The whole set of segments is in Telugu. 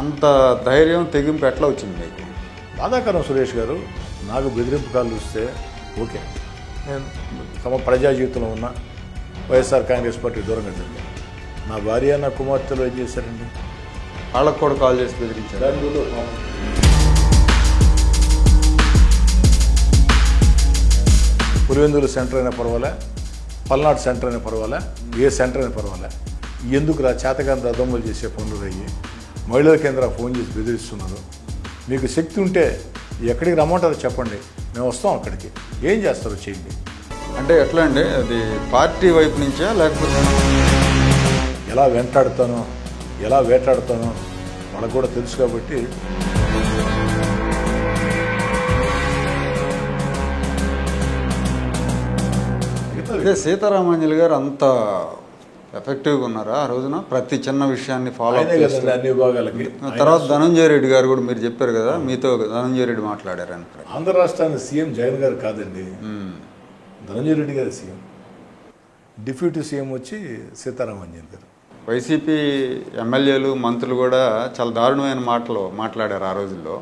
అంత ధైర్యం తెగింపు ఎట్లా వచ్చింది మీకు? బాధాకరం సురేష్ గారు. నాకు బెదిరింపు కాళ్ళు వస్తే ఓకే, నేను తమ ప్రజా జీవితంలో ఉన్న వైఎస్ఆర్ కాంగ్రెస్ పార్టీ దూరంగా జరిగాను. నా భార్య నా కుమార్తెలు ఏం చేశారండి? వాళ్ళకు కూడా కాల్ చేసి బెదిరించారు. పులివెందుల సెంటర్ అయినా పర్వాలే, పల్నాడు సెంటర్ అయినా పర్వాలే, ఏ సెంటర్ అయినా పర్వాలే, ఎందుకు చేతగాని రథములు చేసే పనులు అయ్యి మహిళల కేంద్రం ఫోన్ చేసి బెదిరిస్తున్నారు. మీకు శక్తి ఉంటే ఎక్కడికి రమ్మంటారో చెప్పండి, మేము వస్తాం అక్కడికి. ఏం చేస్తారో చేయండి. అంటే ఎట్లా అండి, అది పార్టీ వైపు నుంచా లేకపోతే ఎలా వెంటాడుతానో ఎలా వేటాడుతానో వాళ్ళకు కూడా తెలుసు కాబట్టి అదే సీతారామాంజలి గారు అంత ఎఫెక్టివ్గా ఉన్నారా ఆ రోజున? ప్రతి చిన్న విషయాన్ని ఫాలో అప్ చేస్తారు అన్ని విభాగాలకి. తర్వాత ధనంజయ రెడ్డి గారు కూడా మీరు చెప్పారు కదా, మీతో ధనంజయ రెడ్డి మాట్లాడారని. ఆంధ్ర రాష్ట్రానికి సీఎం జగన్ గారు కాదండి, ధనంజయ రెడ్డి గారు సీఎం. డిప్యూటీ సీఎం వచ్చి సీతారామాంజలి గారు. వైసీపీ ఎమ్మెల్యేలు మంత్రులు కూడా చాలా దారుణమైన మాటలు మాట్లాడారు ఆ రోజుల్లో.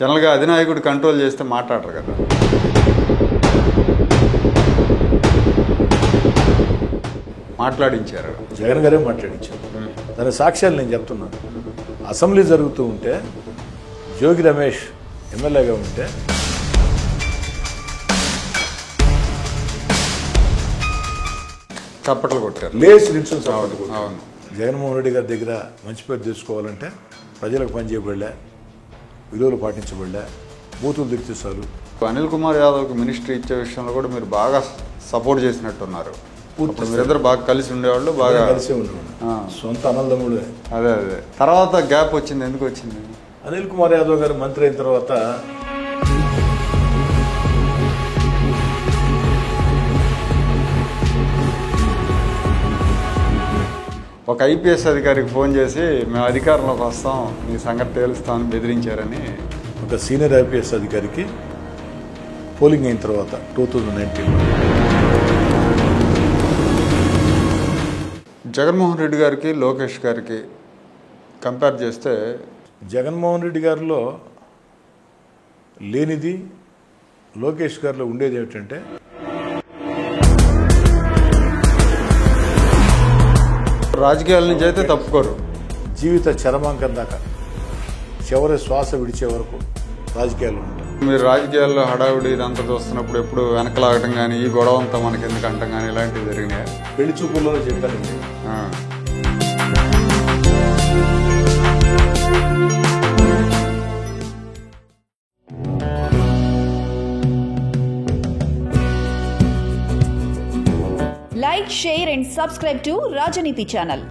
జనరల్గా అధినాయకుడు కంట్రోల్ చేస్తే మాట్లాడరు కదా. మాట్లాడించారు, జగన్ గారే మాట్లాడించారు. దాని సాక్ష్యాలు నేను చెప్తున్నాను. అసెంబ్లీ జరుగుతూ ఉంటే జోగి రమేష్ ఎమ్మెల్యేగా ఉంటే చప్పట్లు కొట్టారు, లేచి నిల్చొని చప్పట్లు కొట్టారు. అవును. జగన్మోహన్ రెడ్డి గారి దగ్గర మంచి పేరు తీసుకోవాలంటే ప్రజలకు పనిచేయబడలే, విలువలు పాటించబడలే, బూతులు తిరిచేసారు. అనిల్ కుమార్ యాదవ్కి మినిస్ట్రీ ఇచ్చే విషయంలో కూడా మీరు బాగా సపోర్ట్ చేసినట్టున్నారు. ఇప్పుడు మీరిద్దరు బాగా కలిసి ఉండేవాళ్ళు, బాగా కలిసి ఉండేవాళ్ళు, సొంత అన్నదమ్ముడు. అదే తర్వాత గ్యాప్ వచ్చింది, ఎందుకు వచ్చింది? అనిల్ కుమార్ యాదవ్ గారు మంత్రి అయిన తర్వాత ఒక ఐపీఎస్ అధికారికి ఫోన్ చేసి మేము అధికారంలోకి వస్తాం, మీ సంగతి తేలుస్తామని బెదిరించారని. ఒక సీనియర్ ఐపీఎస్ అధికారికి పోలింగ్ అయిన తర్వాత 2019 జగన్మోహన్ రెడ్డి గారికి లోకేష్ గారికి కంపేర్ చేస్తే జగన్మోహన్ రెడ్డి గారిలో లేనిది లోకేష్ గారిలో ఉండేది ఏమిటంటే రాజకీయాల నుంచి అయితే తప్పుకోరు. జీవిత చరమాంకం దాకా చివరి శ్వాస విడిచే వరకు రాజకీయాల్లో ఉంటారు. మీరు రాజకీయాల్లో హడావుడి ఇదంతా చూస్తున్నప్పుడు ఎప్పుడు వెనకలాగటం కానీ ఈ గొడవ అంతా మనకి ఎందుకు అంటాం కానీ ఇలాంటివి జరిగినాయి? పెళ్లి చూపుల్లో చెప్పానండి. Like, share and subscribe to Rajaniti channel.